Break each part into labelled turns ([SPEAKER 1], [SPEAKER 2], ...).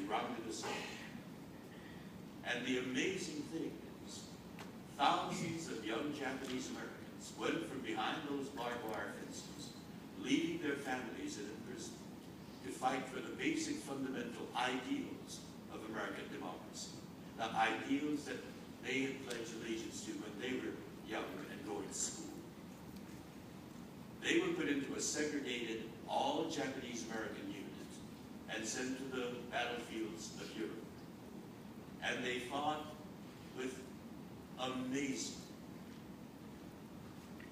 [SPEAKER 1] rounded us up. And the amazing thing is, thousands of young Japanese Americans went from behind those barbed wire fences, leaving their families in prison, to fight for the basic fundamental ideals of American democracy, the ideals that they had pledged allegiance to when they were young and going to school. They were put into a segregated, all Japanese American unit and sent to the battlefields of Europe. And they fought with amazing,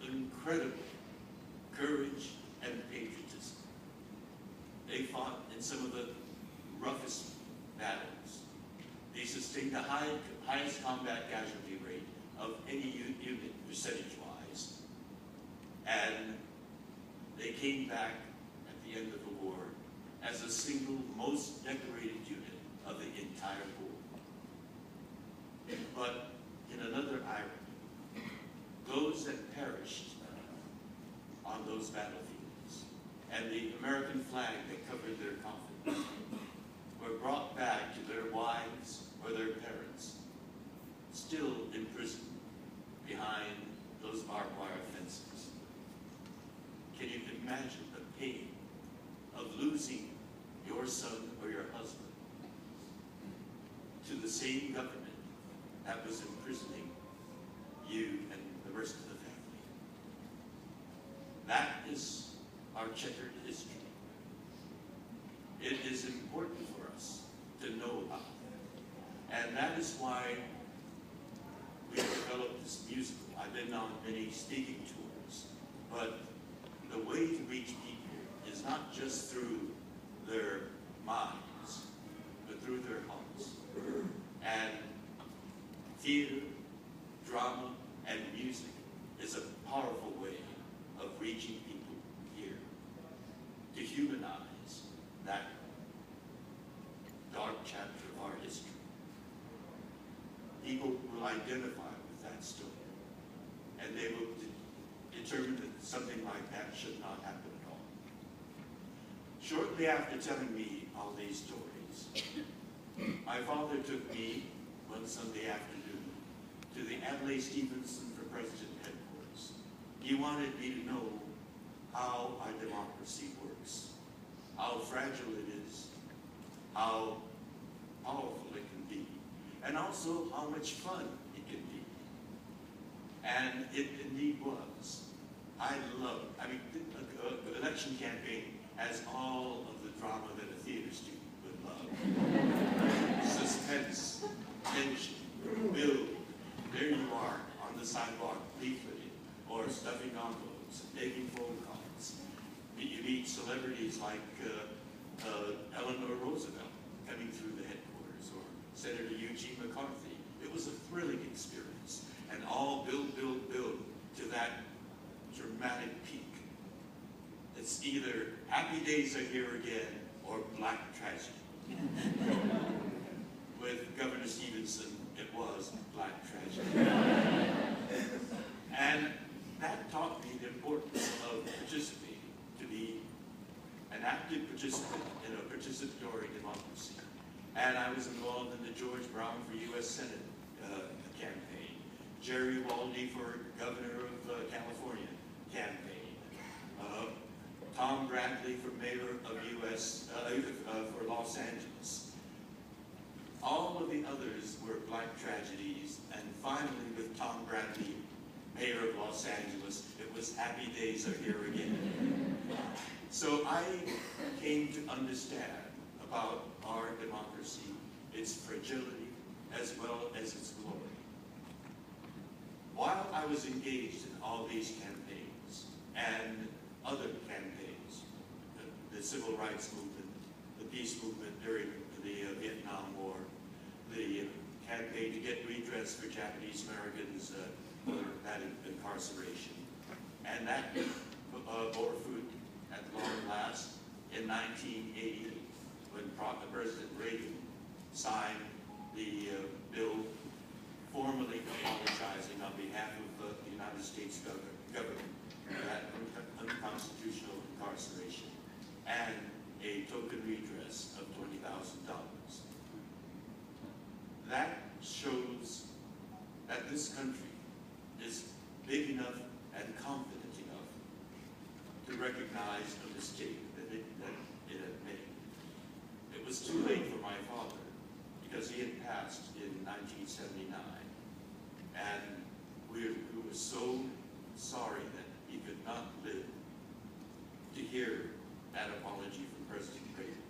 [SPEAKER 1] incredible courage and patriotism. They fought in some of the roughest battles. They sustained the highest combat casualty rate of any unit, percentage-wise. And they came back at the end of the war as the single most decorated unit of the entire war. But in another irony, those that perished on those battlefields and the American flag that covered their coffins were brought back to their wives or their parents, still imprisoned behind those barbed wire fences. Can you imagine the pain of losing your son or your husband to the same government that was imprisoning you and the rest of the family? That is our checkered history. It is important for us to know about it. And that is why we developed this musical. I've been on many speaking tours, but the way to reach people is not just through their minds, but through their hearts. And theater, drama, and music is a powerful way of reaching people here, to humanize that dark chapter of our history. People will identify with that story, and they will determine that something like that should not happen at all. Shortly after telling me all these stories, my father took me one Sunday afternoon to the Adlai Stevenson for President headquarters. He wanted me to know how our democracy works, how fragile it is, how powerful it can be, and also how much fun it can be. And it indeed was. The election campaign has all of the drama that a theater student would love. Suspense, tension, build. There you are on the sidewalk, leafleting, or stuffing envelopes, and making phone calls. You meet celebrities like Eleanor Roosevelt coming through the headquarters, or Senator Eugene McCarthy. It was a thrilling experience, and all build to that dramatic peak. It's either happy days are here again or black tragedy. With Governor Stevenson, it was black tragedy. And that taught me the importance of participating, to be an active participant in a participatory democracy. And I was involved in the George Brown for U.S. Senate campaign, Jerry Walde for Governor of California campaign, Tom Bradley for Mayor of for Los Angeles. All of the others were black tragedies, and finally with Tom Bradley, Mayor of Los Angeles, it was happy days are here again. So I came to understand about our democracy, its fragility, as well as its glory. While I was engaged in all these campaigns and other campaigns, the civil rights movement, the peace movement during the Vietnam War, the campaign to get redress for Japanese Americans for that incarceration, and that bore fruit at long last in 1988, when President Reagan signed the bill formally apologizing on behalf of the United States government for that unconstitutional incarceration and a token redress of $20,000. this country is big enough and confident enough to recognize a mistake that it had made. It was too late for my father because he had passed in 1979, and we were so sorry that he could not live to hear that apology from President Reagan.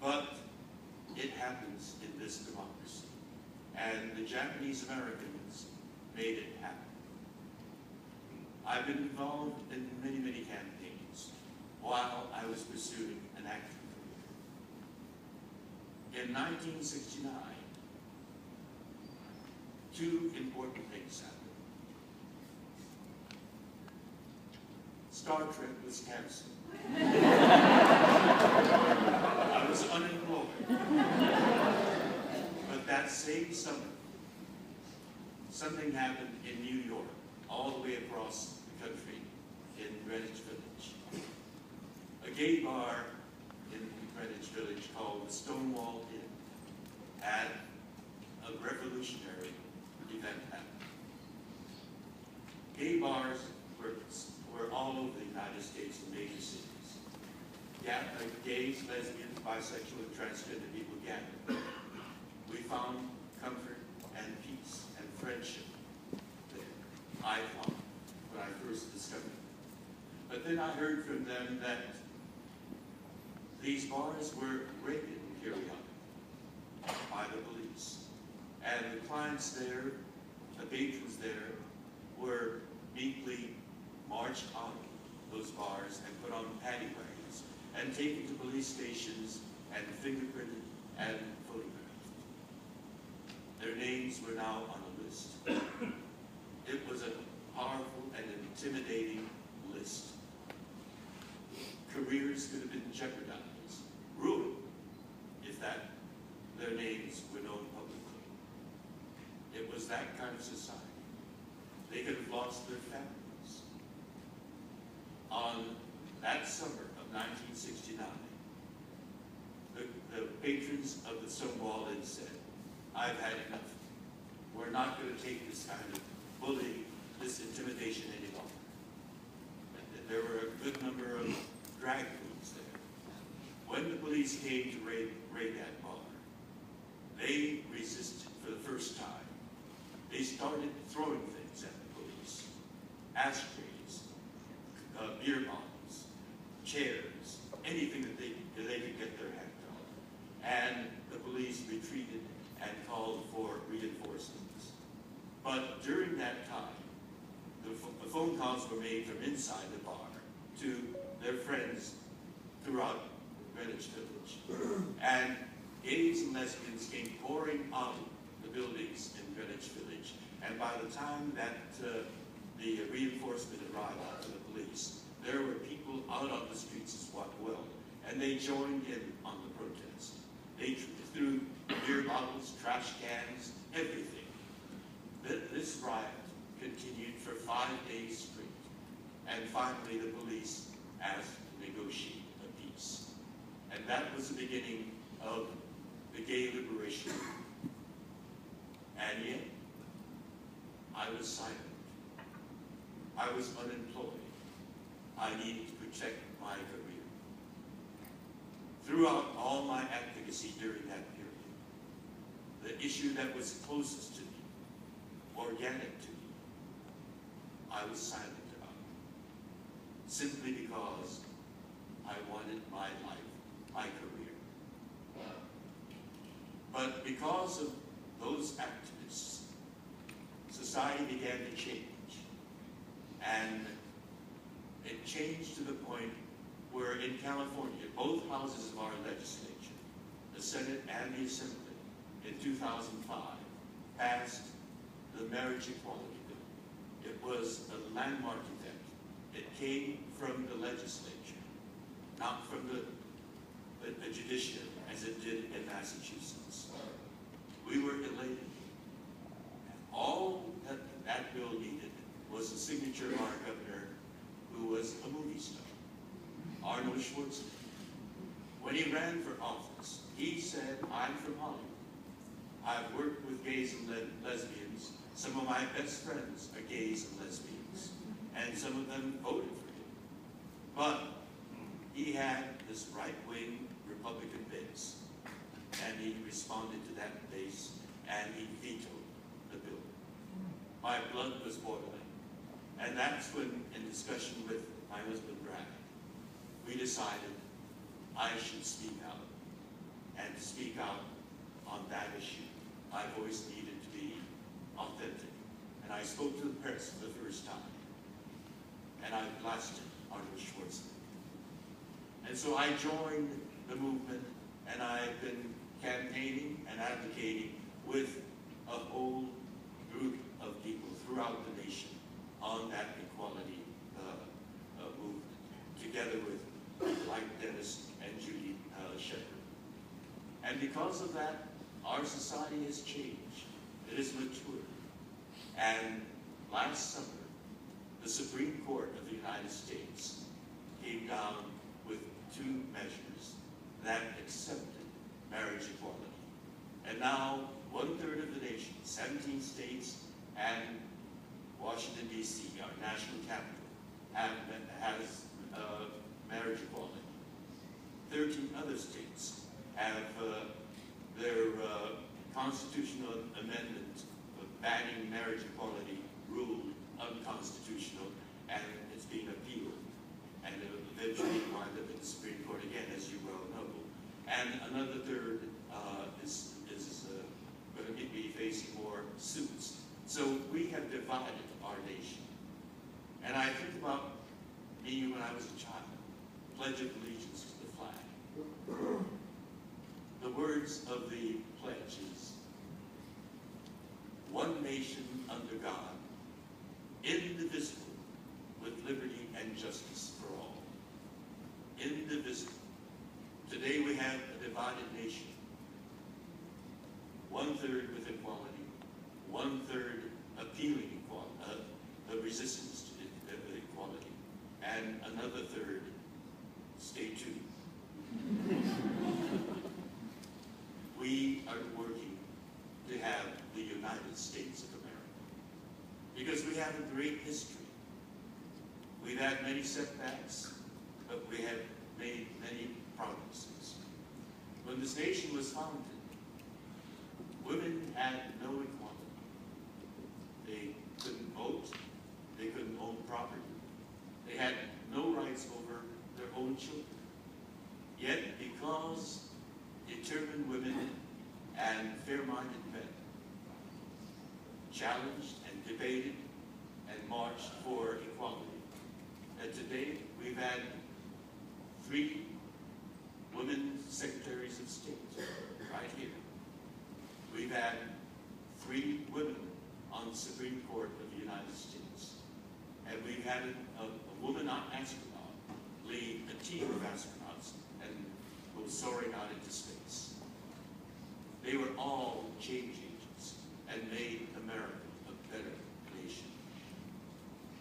[SPEAKER 1] But it happens in this democracy, and the Japanese Americans made it happen. I've been involved in many, many campaigns while I was pursuing an acting career. In 1969, two important things happened. Star Trek was canceled. I was unemployed. But that same summer, something happened in New York, all the way across the country, in Greenwich Village. A gay bar in Greenwich Village called the Stonewall Inn had a revolutionary event happen. Gay bars were all over the United States in major cities. Gays, lesbians, bisexual, and transgender people gathered. We found comfort and peace and friendship there. I thought when I first discovered it. But then I heard from them that these bars were raided periodically by the police. And the clients there, the patrons there, were meekly marched out of those bars and put on paddy wagons and taken to police stations and fingerprinted and photographed. Their names were now on a list. It was a powerful and intimidating list. Careers could have been jeopardized, ruined, if their names were known publicly. It was that kind of society. They could have lost their families. On that summer of 1969, the patrons of the Stonewall Inn said, "I've had enough. We're not going to take this kind of bullying, this intimidation any longer." And there were a good number of drag queens there. When the police came to raid that bar, they resisted for the first time. They started throwing things at the police. Ashtrays, beer bottles, chairs, anything that they could get their hand on. And the police retreated and called for reinforcements. But during that time, the phone calls were made from inside the bar to their friends throughout Greenwich Village. And gays and lesbians came pouring out of the buildings in Greenwich Village. And by the time that the reinforcement arrived to the police, there were people out on the streets as well. And they joined in on the protest. They threw beer bottles, trash cans, everything. This riot continued for 5 days straight. And finally the police asked to negotiate a peace. And that was the beginning of the gay liberation movement. And yet, I was silent. I was unemployed. I needed to protect my career. Throughout all my advocacy during that period, the issue that was closest to me, organic to me, I was silent about it, simply because I wanted my life, my career. But because of those activists, society began to change. And it changed to the point where in California, both houses of our legislature, the Senate and the Assembly, in 2005, passed the marriage equality bill. It was a landmark event. It came from the legislature, not from the judiciary, as it did in Massachusetts. We were elated. All that bill needed was the signature of our governor, who was a movie star, Arnold Schwarzenegger. When he ran for office, he said, "I'm from Hollywood. I've worked with gays and lesbians. Some of my best friends are gays and lesbians, and some of them voted for him. But he had this right-wing Republican base, and he responded to that base, and he vetoed the bill. My blood was boiling. And that's when, in discussion with my husband, Brad, we decided I should speak out. And to speak out on that issue, I voice needed to be authentic. And I spoke to the press for the first time. And I blasted Arnold Schwarzenegger. And so I joined the movement, and I've been campaigning and advocating with a whole group of people throughout the nation on that equality movement, together with like Dennis and Judy Shepherd. And because of that, our society has changed. It has matured. And last summer, the Supreme Court of the United States came down with 2 measures that accepted marriage equality. And now, 1/3 of the nation, 17 states and Washington, D.C., our national capital, has marriage equality. 13 other states have their constitutional amendment banning marriage equality ruled unconstitutional, and it's being appealed. And it will eventually wind up in the Supreme Court again, as you well know. And another third is going to be facing more suits. So we have divided our nation. And I think about me when I was a child, Pledge of Allegiance to the flag. The words of the pledge is, one nation under God, indivisible, with liberty and justice for all. Indivisible. Today we have a divided nation. 1/3 with equality, 1/3 appealing equality, the resistance to equality, and another third, stay tuned. We are working to have the United States of America, because we have a great history. We've had many setbacks, but we have made many progresses. When this nation was founded, women had no equality. They couldn't vote, they couldn't own property, they had no rights over their own children. Yet, because determined women and fair-minded men challenged and debated and marched for equality, and today we've had 3 women secretaries of state right here. We've had 3 women on the Supreme Court of the United States. And we've had a woman astronaut lead a team of astronauts and go soaring out into space. They were all change agents and made America a better nation.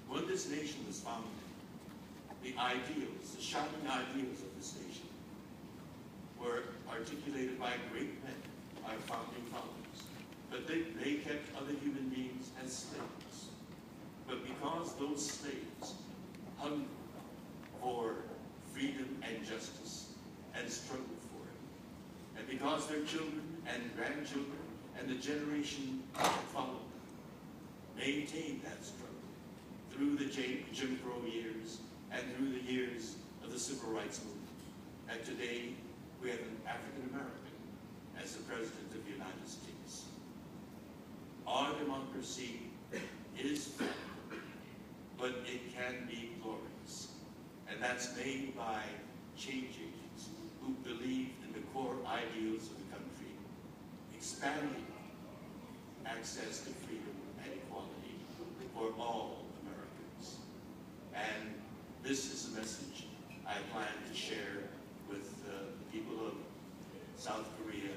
[SPEAKER 1] When this nation was founded, the ideals, the shining ideals of this nation were articulated by great men, our founding fathers. But they kept other human beings as slaves. But because those slaves hungered for freedom and justice and struggled for it, and because their children and grandchildren and the generation that followed them maintained that struggle through the Jim Crow years and through the years of the Civil Rights Movement, and today we have an African American as the President of the United States. Our democracy is fragile, but it can be glorious. And that's made by change agents who believe in the core ideals of the country, expanding access to freedom and equality for all Americans. And this is a message I plan to share with the people of South Korea